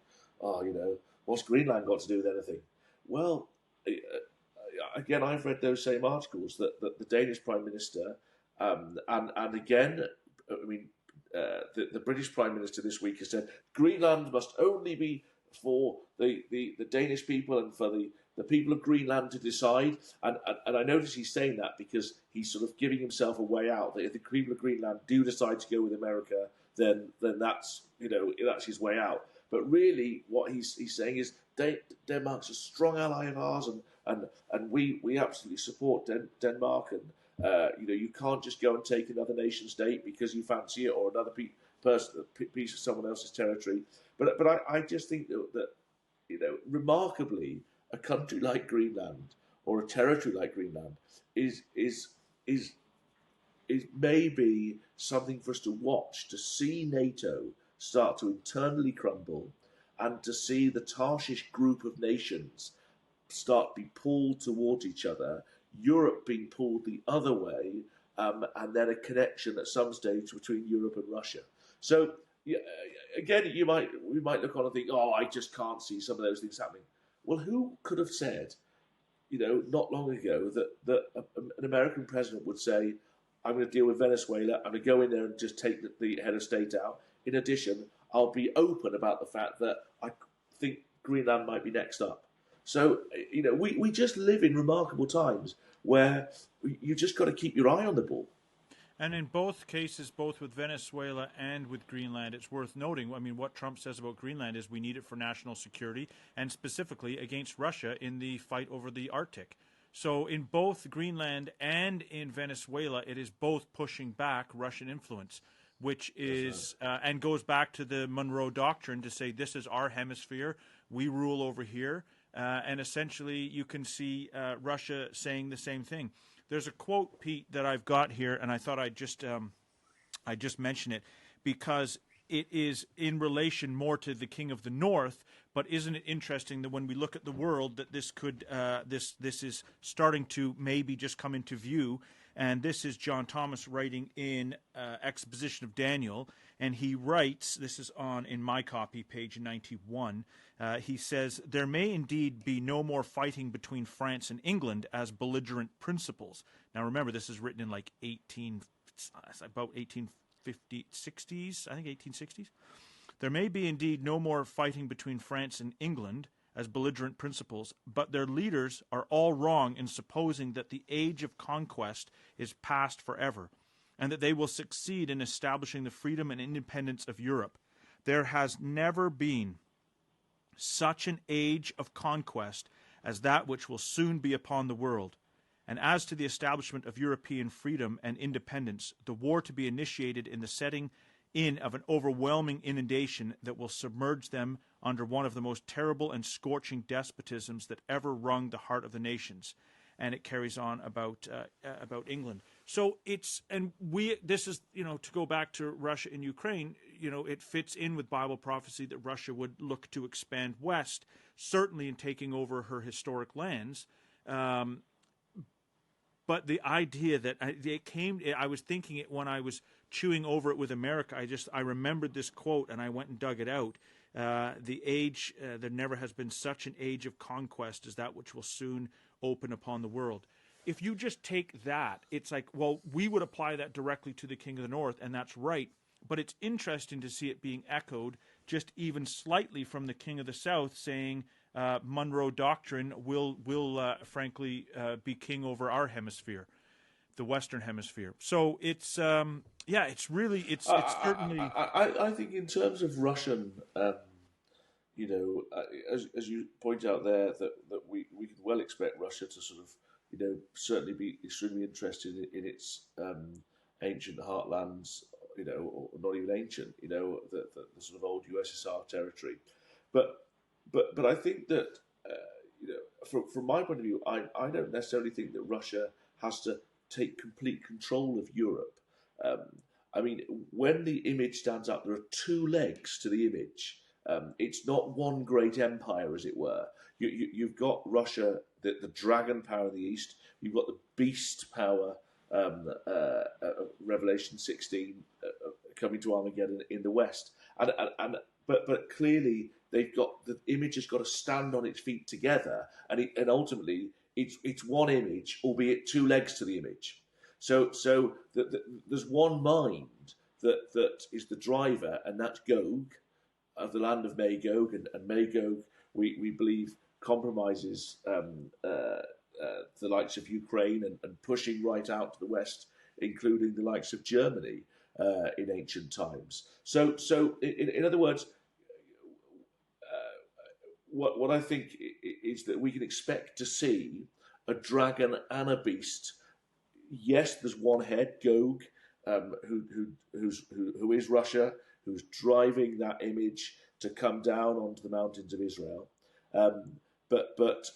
what's Greenland got to do with anything? Well, again, I've read those same articles that the Danish Prime Minister, and again, I mean, the British Prime Minister this week has said Greenland must only be for the Danish people and for the people of Greenland to decide. And I notice he's saying that because he's sort of giving himself a way out. That if the people of Greenland do decide to go with America, then that's that's his way out. But really, what he's saying is Denmark's a strong ally of ours, and we absolutely support Denmark. And you can't just go and take another nation state because you fancy it, or another piece of someone else's territory. But I just think that remarkably, a country like Greenland or a territory like Greenland is maybe something for us to watch, to see NATO start to internally crumble, and to see the Tarshish group of nations start to be pulled towards each other, Europe being pulled the other way, and then a connection at some stage between Europe and Russia. So again, we might look on and think, I just can't see some of those things happening. Well, who could have said, not long ago that an American president would say, I'm going to deal with Venezuela, I'm going to go in there and just take the head of state out. In addition, I'll be open about the fact that I think Greenland might be next up. So, we just live in remarkable times where you just got to keep your eye on the ball. And in both cases, both with Venezuela and with Greenland, it's worth noting, I mean, what Trump says about Greenland is we need it for national security and specifically against Russia in the fight over the Arctic. So in both Greenland and in Venezuela, it is both pushing back Russian influence, which is and goes back to the Monroe Doctrine to say this is our hemisphere, we rule over here. And essentially you can see Russia saying the same thing. There's a quote, Pete, that I've got here, and I thought I'd just mention it because it is in relation more to the King of the North. But isn't it interesting that when we look at the world, that this could this is starting to maybe just come into view? And this is John Thomas writing in Exposition of Daniel, and he writes, this is in my copy, page 91, he says, there may indeed be no more fighting between France and England as belligerent principals. Now remember, this is written in like 1850s, I think 1860s. There may be indeed no more fighting between France and England as belligerent principals, but their leaders are all wrong in supposing that the age of conquest is past forever, and that they will succeed in establishing the freedom and independence of Europe. There has never been such an age of conquest as that which will soon be upon the world. And as to the establishment of European freedom and independence, the war to be initiated in the setting in of an overwhelming inundation that will submerge them under one of the most terrible and scorching despotisms that ever wrung the heart of the nations. And it carries on about England. So this is, to go back to Russia and Ukraine, it fits in with Bible prophecy that Russia would look to expand west, certainly in taking over her historic lands. But the idea that I was thinking it when I was chewing over it with America. I remembered this quote and I went and dug it out. The age, there never has been such an age of conquest as that which will soon open upon the world. If you just take that, it's like, well, we would apply that directly to the King of the North, and that's right. But it's interesting to see it being echoed just even slightly from the King of the South saying, Monroe Doctrine will frankly be king over our hemisphere, the Western Hemisphere. So it's certainly. I think in terms of Russian, as you point out there, that we can well expect Russia to sort of certainly be extremely interested in its ancient heartlands, or not even ancient, the sort of old USSR territory, but I think that, from my point of view, I don't necessarily think that Russia has to take complete control of Europe. I mean, when the image stands up, there are two legs to the image. It's not one great empire, as it were. You've got Russia, the dragon power in the east. You've got the beast power, Revelation 16, coming to Armageddon in the west. But clearly, the image has got to stand on its feet together, and ultimately it's one image, albeit two legs to the image. So there's one mind that is the driver, and that's Gog, of the land of Magog, and Magog we believe compromises the likes of Ukraine and pushing right out to the west, including the likes of Germany in ancient times. So in other words, what I think is that we can expect to see a dragon and a beast. Yes, there's one head, Gog, who is Russia, who's driving that image to come down onto the mountains of Israel. But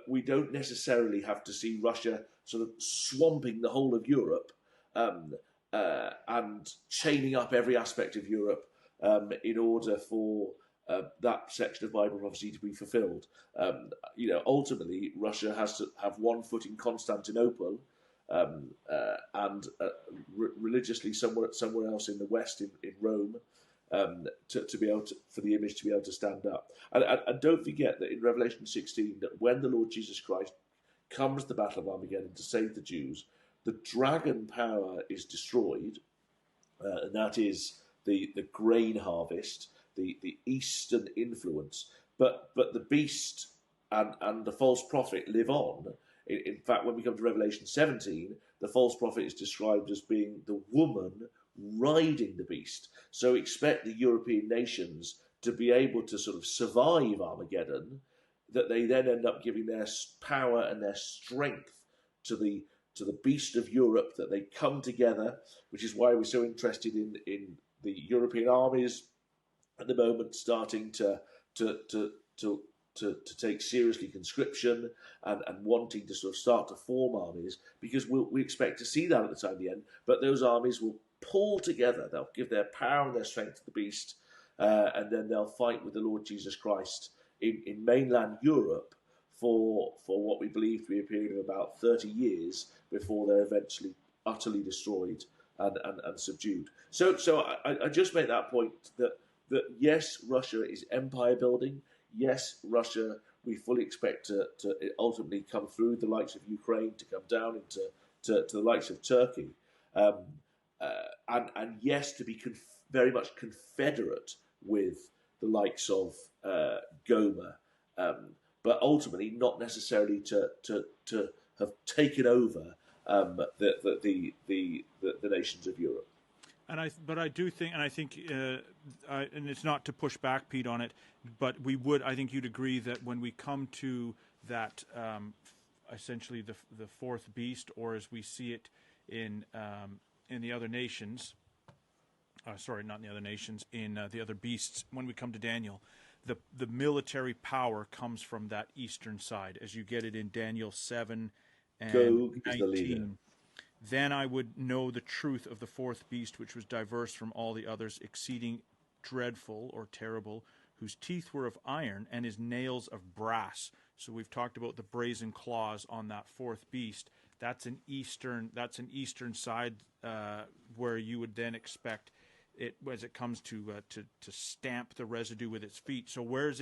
we don't necessarily have to see Russia sort of swamping the whole of Europe and chaining up every aspect of Europe in order for that section of Bible prophecy to be fulfilled. Ultimately, Russia has to have one foot in Constantinople and religiously somewhere else in the west, in Rome, to be able to, for the image to be able to stand up. And don't forget that in Revelation 16, that when the Lord Jesus Christ comes to the Battle of Armageddon to save the Jews, the dragon power is destroyed, and that is the grain harvest, the Eastern influence. But the beast and the false prophet live on. In fact, when we come to Revelation 17, the false prophet is described as being the woman riding the beast. So expect the European nations to be able to sort of survive Armageddon, that they then end up giving their power and their strength to the beast of Europe, that they come together, which is why we're so interested in the European armies at the moment starting to take seriously conscription and wanting to sort of start to form armies, because we expect to see that at the time of the end. But those armies will pull together. They'll give their power and their strength to the beast, and then they'll fight with the Lord Jesus Christ in mainland Europe for what we believe to be a period of about 30 years before they're eventually utterly destroyed and subdued. So I just make that point that yes, Russia is empire building. Yes, Russia, we fully expect to ultimately come through the likes of Ukraine, to come down into the likes of Turkey. And yes, to be very much confederate with the likes of Gomer, but ultimately not necessarily to have taken over the nations of Europe. But I do think, and I think, and it's not to push back, Pete, on it, but I think you'd agree that when we come to that, essentially the fourth beast, or as we see it in the other nations, sorry, not in the other nations, in the other beasts, when we come to Daniel, the military power comes from that eastern side, as you get it in Daniel 7 and Gog 19. is the leader. Then I would know the truth of the fourth beast, which was diverse from all the others, exceeding dreadful or terrible, whose teeth were of iron and his nails of brass. So we've talked about the brazen claws on that fourth beast. That's an eastern side where you would then expect it, as it comes to stamp the residue with its feet. So where's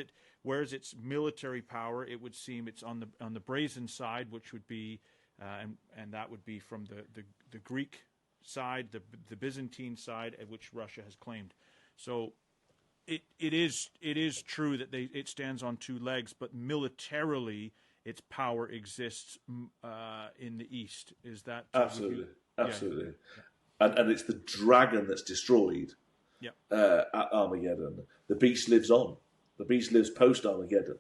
its military power? It would seem it's on the brazen side, which would be and that would be from the Greek side, the Byzantine side, at which Russia has claimed. So it is true that it stands on two legs, but militarily its power exists in the east. Is that absolutely? Yeah. And it's the dragon that's destroyed. Yeah. At Armageddon. The beast lives on. The beast lives post Armageddon.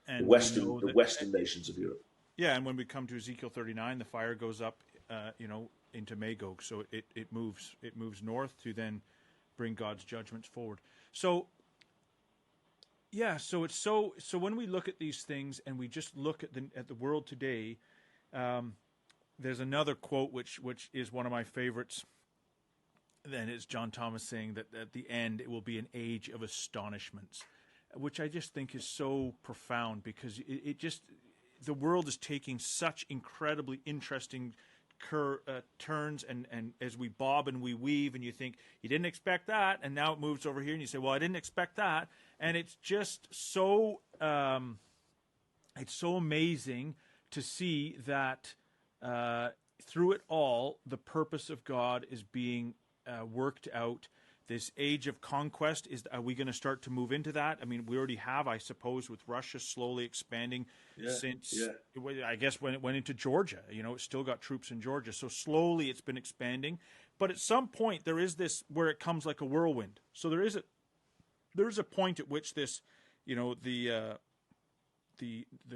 And the Western nations of Europe. Yeah, and when we come to Ezekiel 39, the fire goes up, into Magog. So it moves north to then bring God's judgments forward. So, yeah, so it's so when we look at these things and we just look at the world today, there's another quote which is one of my favorites. Then it's John Thomas saying that at the end it will be an age of astonishments, which I just think is so profound, because the world is taking such incredibly interesting turns, and as we bob and we weave, and you think you didn't expect that, and now it moves over here, and you say, well, I didn't expect that, and it's just so it's so amazing to see that through it all, the purpose of God is being worked out. This age of conquest, are we going to start to move into that? I mean, we already have, I suppose, with Russia slowly expanding I guess when it went into Georgia. It's still got troops in Georgia. So slowly it's been expanding. But at some point there is this where it comes like a whirlwind. So there is a point at which this, the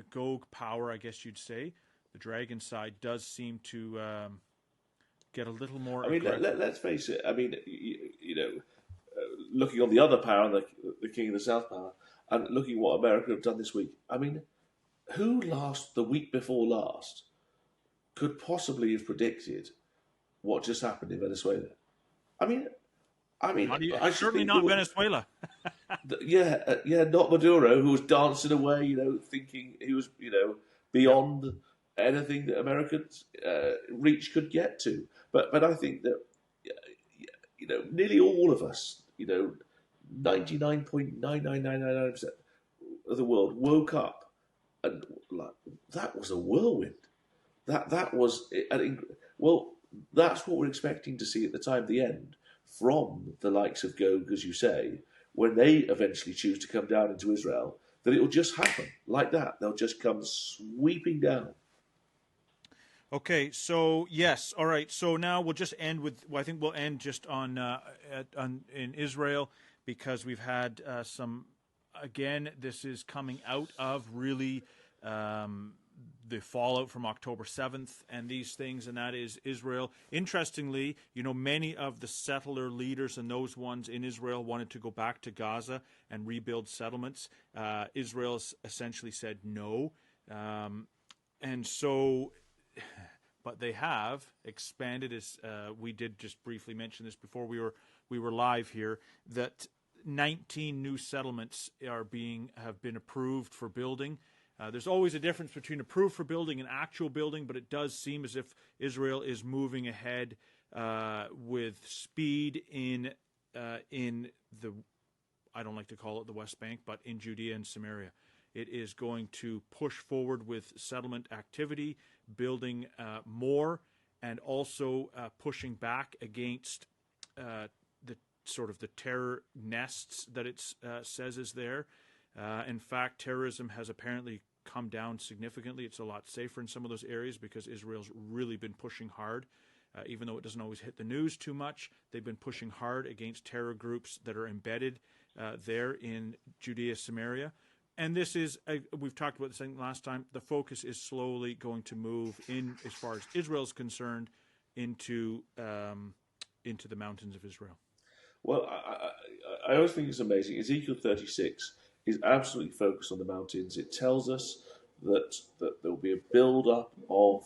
Gog power, I guess you'd say, the dragon side, does seem to get a little more. I mean, let's face it. I mean, looking on the other power, the King of the South power, and looking what America have done this week. I mean, who the week before last could possibly have predicted what just happened in Venezuela? I mean, certainly not Venezuela. Not Maduro, who was dancing away, thinking he was, beyond anything that Americans' reach could get to. But I think that, nearly all of us, 99.99999% of the world woke up, and that was a whirlwind. That was that's what we're expecting to see at the time of the end from the likes of Gog, as you say, when they eventually choose to come down into Israel. That it will just happen like that. They'll just come sweeping down. Okay, so yes, all right. So now we'll just end with. I think we'll end just on in Israel, because we've had some. Again, this is coming out of really the fallout from October 7th and these things, and that is Israel. Interestingly, many of the settler leaders and those ones in Israel wanted to go back to Gaza and rebuild settlements. Israel essentially said no, and so. But they have expanded, as we did just briefly mention this before we were live here, that 19 new settlements have been approved for building. There's always a difference between approved for building and actual building, but it does seem as if Israel is moving ahead with speed in the, I don't like to call it the West Bank, but in Judea and Samaria. It is going to push forward with settlement activity, building more, and also pushing back against the terror nests that it says is there. In fact, terrorism has apparently come down significantly. It's a lot safer in some of those areas because Israel's really been pushing hard even though it doesn't always hit the news too much. They've been pushing hard against terror groups that are embedded there in Judea, Samaria. And this is, we've talked about this last time, the focus is slowly going to move in, as far as Israel's concerned, into the mountains of Israel. Well, I always think it's amazing. Ezekiel 36 is absolutely focused on the mountains. It tells us that there will be a build-up of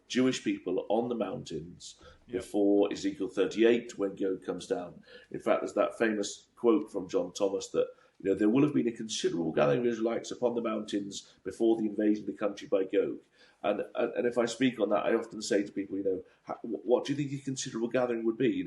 Jewish people on the mountains before Ezekiel 38, when Gog comes down. In fact, there's that famous quote from John Thomas that, there will have been a considerable gathering of Israelites upon the mountains before the invasion of the country by Gog. And if I speak on that, I often say to people, what do you think a considerable gathering would be?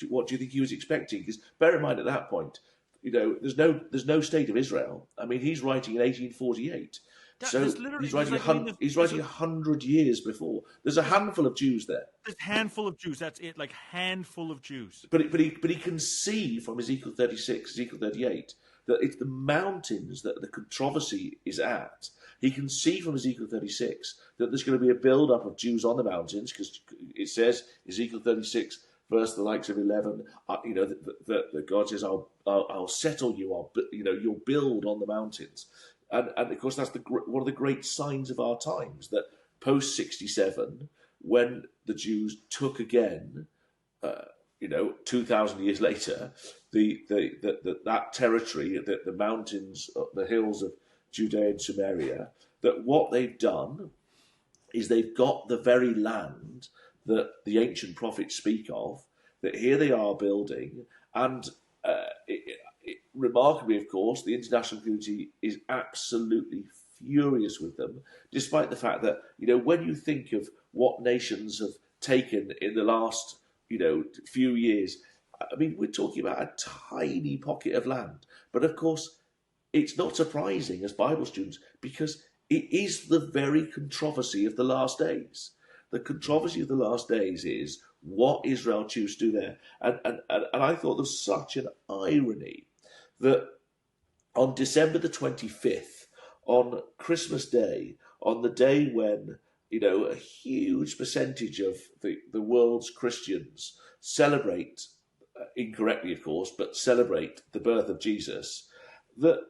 What do you think he was expecting? Because bear in mind, at that point, there's no state of Israel. I mean, he's writing in 1848. So he's writing 100 years before. There's a handful of Jews there. There's a handful of Jews. That's it, like handful of Jews. But he can see from Ezekiel 36, Ezekiel 38, that it's the mountains that the controversy is at. He can see from Ezekiel 36 that there's going to be a build-up of Jews on the mountains, because it says, Ezekiel 36, verse the likes of 11, that God says, I'll settle you, you'll build on the mountains. And of course, that's one of the great signs of our times, that post-67, when the Jews took again, 2,000 years later, that territory, the mountains, the hills of Judea and Samaria, that what they've done is they've got the very land that the ancient prophets speak of, that here they are building, and remarkably, of course, the international community is absolutely furious with them, despite the fact that, when you think of what nations have taken in the last, few years, I mean, we're talking about a tiny pocket of land. But of course, it's not surprising as Bible students, because it is the very controversy of the last days. The controversy of the last days is what Israel choose to do there. And I thought there was such an irony that on December the 25th, on Christmas Day, on the day when, a huge percentage of the world's Christians celebrate, incorrectly of course, but celebrate the birth of Jesus, that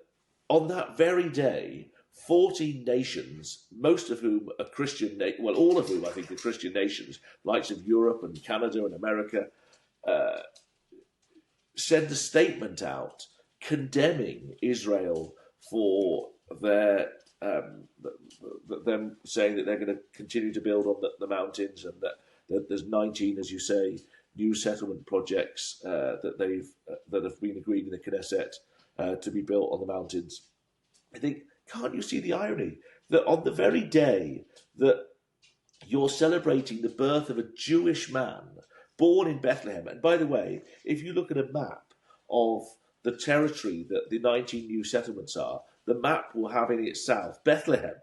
on that very day, 14 nations, most of whom are Christian, all of whom I think are Christian nations, likes of Europe and Canada and America, send a statement out condemning Israel for them saying that they're going to continue to build on the mountains, and that there's 19, as you say, new settlement projects that have been agreed in the Knesset to be built on the mountains. I think, can't you see the irony that on the very day that you're celebrating the birth of a Jewish man born in Bethlehem, and by the way, if you look at a map of the territory that the 19 new settlements are, the map will have in its south Bethlehem.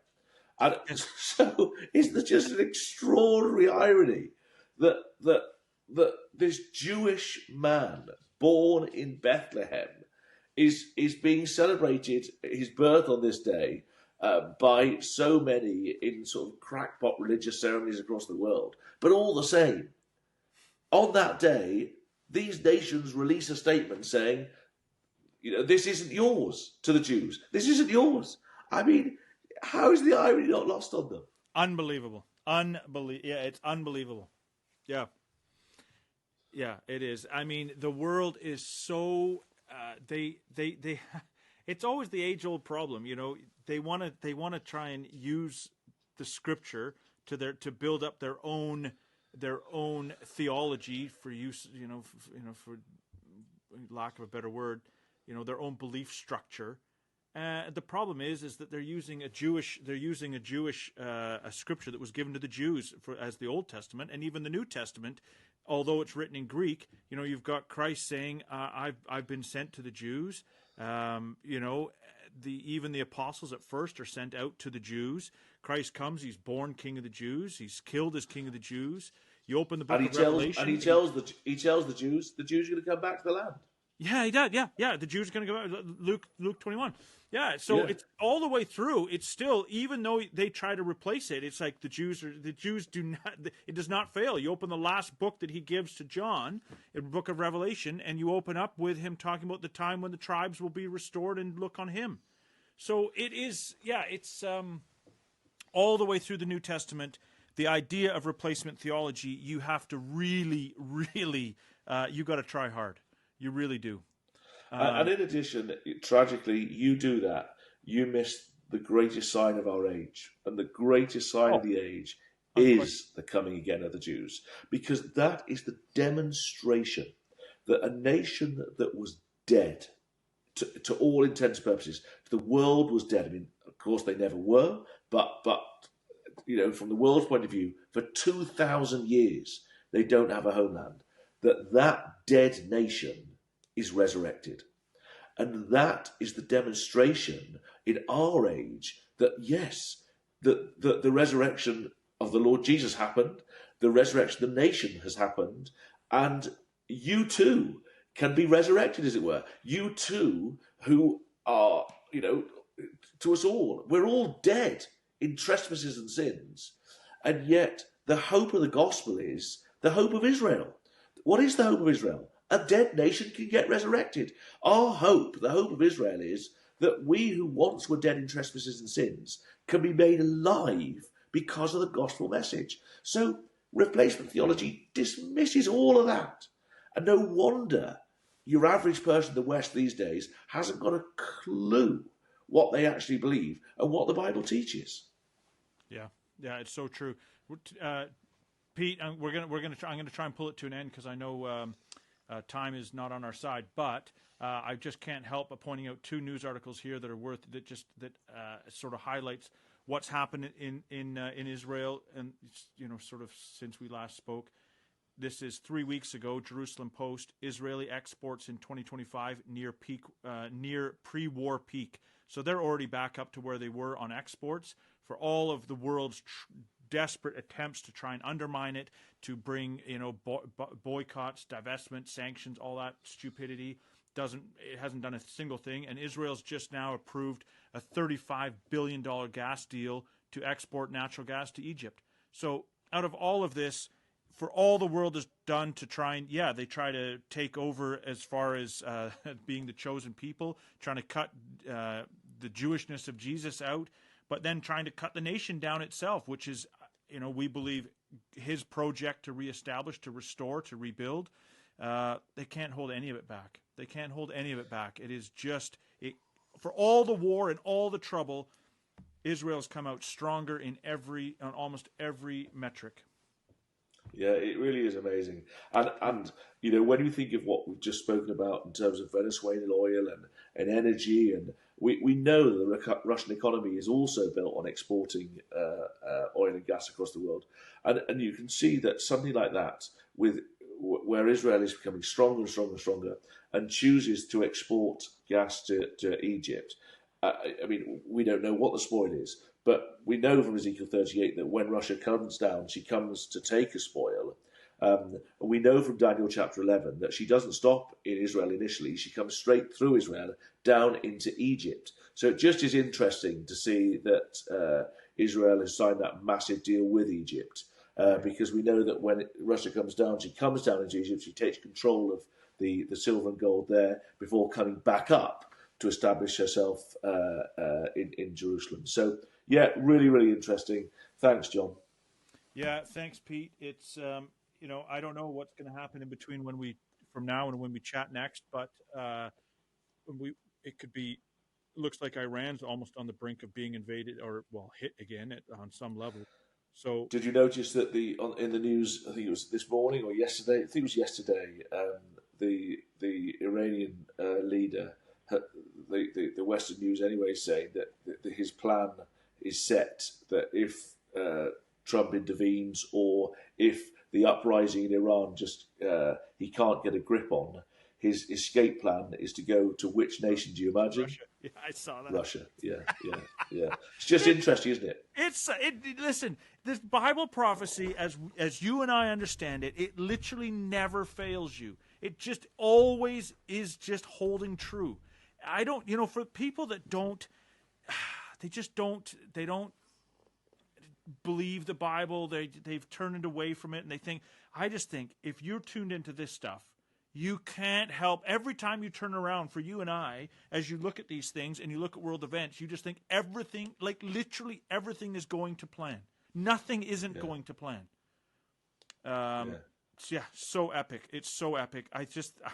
And so isn't there just an extraordinary irony that this Jewish man born in Bethlehem is being celebrated, his birth on this day, by so many in sort of crackpot religious ceremonies across the world. But all the same, on that day, these nations release a statement saying, this isn't yours, to the Jews. This isn't yours. I mean, how is the irony not lost on them? Unbelievable. Yeah, it's unbelievable. Yeah. Yeah, it is. I mean, the world is so they it's always the age-old problem, They want to try and use the scripture to build up their own theology, for use, for lack of a better word, their own belief structure. The problem is that they're using a Jewish a scripture that was given to the Jews as the Old Testament, and even the New Testament, although it's written in Greek. You've got Christ saying, "I've been sent to the Jews." Even the apostles at first are sent out to the Jews. Christ comes; he's born King of the Jews. He's killed as King of the Jews. You open the book of Revelation, and he tells the Jews, the Jews are going to come back to the land. Yeah, he did. Yeah. The Jews are going to go Luke 21. Yeah, so it's all the way through. It's still, even though they try to replace it, it's like the Jews do not. It does not fail. You open the last book that he gives to John, in the book of Revelation, and you open up with him talking about the time when the tribes will be restored and look on him. So it is. Yeah, it's all the way through the New Testament. The idea of replacement theology, you have to really, really, you got to try hard. You really do. And in addition, tragically, you do that. You miss the greatest sign of our age. And the greatest sign of the age is the coming again of the Jews. Because that is the demonstration that a nation that was dead, to all intents and purposes, the world was dead. I mean, of course, they never were. But from the world's point of view, for 2,000 years, they don't have a homeland. That dead nation is resurrected. And that is the demonstration in our age that, yes, the resurrection of the Lord Jesus happened, the resurrection of the nation has happened, and you too can be resurrected, as it were. You too, who are, to us all, we're all dead in trespasses and sins, and yet the hope of the gospel is the hope of Israel. What is the hope of Israel? A dead nation can get resurrected. Our hope, the hope of Israel, is that we who once were dead in trespasses and sins can be made alive because of the gospel message. So replacement theology dismisses all of that. And no wonder your average person in the West these days hasn't got a clue what they actually believe and what the Bible teaches. Yeah, it's so true. Pete, I'm going to try and pull it to an end because I know time is not on our side, but I just can't help but pointing out two news articles here that are that sort of highlights what's happened in Israel, and sort of since we last spoke. This is 3 weeks ago. Jerusalem Post: Israeli exports in 2025 near pre-war peak. So they're already back up to where they were on exports. For all of the world's desperate attempts to try and undermine it, to bring boycotts, divestment, sanctions, all that stupidity, it hasn't done a single thing. And Israel's just now approved a $35 billion gas deal to export natural gas to Egypt. So out of all of this, for all the world has done to try and, they try to take over as far as being the chosen people, trying to cut the Jewishness of Jesus out, but then trying to cut the nation down itself, which is, we believe, his project to reestablish, to restore, to rebuild. They can't hold any of it back. They can't hold any of it back. It is just, for all the war and all the trouble, Israel's come out stronger on almost every metric. Yeah, it really is amazing. And when you think of what we've just spoken about in terms of Venezuelan oil and energy, and we know that the Russian economy is also built on exporting oil and gas across the world. And you can see that something like that, where Israel is becoming stronger and stronger and stronger and chooses to export gas to Egypt, we don't know what the spoil is, but we know from Ezekiel 38 that when Russia comes down, she comes to take a spoil. We know from Daniel chapter 11 that she doesn't stop in Israel initially. She comes straight through Israel down into Egypt. So it just is interesting to see that Israel has signed that massive deal with Egypt, because we know that when Russia comes down, she comes down into Egypt, she takes control of the silver and gold there before coming back up to establish herself in Jerusalem. So, yeah, really, really interesting. Thanks, John. Yeah, thanks, Pete. It's I don't know what's going to happen in between from now and when we chat next, but it could be. Looks like Iran's almost on the brink of being invaded or hit again on some level. So, did you notice that in the news? I think it was this morning or yesterday. I think it was yesterday. The Iranian leader, the Western news anyway, saying that his plan is set that if Trump intervenes or if the uprising in Iran he can't get a grip on, his escape plan is to go to which nation? Do you imagine? Russia. Yeah, I saw that. Russia. Yeah. It's just interesting, isn't it? Listen, this Bible prophecy, as you and I understand it, it literally never fails you. It just always is just holding true. I don't, for people that don't, they don't believe the Bible, they've turned away from it, and I just think if you're tuned into this stuff, you can't help, every time you turn around, for you and I, as you look at these things and you look at world events, you just think everything, like literally everything is going to plan. Nothing isn't going to plan. So epic. It's so epic.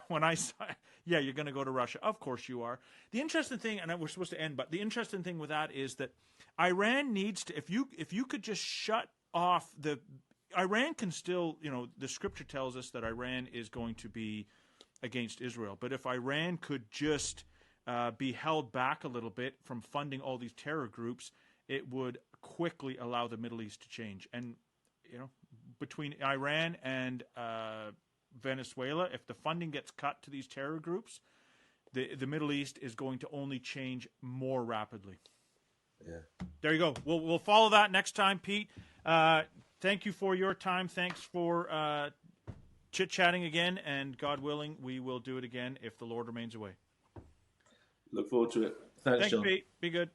When I saw, you're going to go to Russia. Of course you are. The interesting thing, and we're supposed to end, but the interesting thing with that is that Iran needs to, if you could just shut off Iran can still, the scripture tells us that Iran is going to be against Israel. But if Iran could just be held back a little bit from funding all these terror groups, it would quickly allow the Middle East to change. And, between Iran and Venezuela, if the funding gets cut to these terror groups, the Middle East is going to only change more rapidly. Yeah. There you go. We'll follow that next time, Pete. Thank you for your time. Thanks for chit-chatting again, and God willing, we will do it again if the Lord remains away. Look forward to it. Thanks, John. Pete. Be good.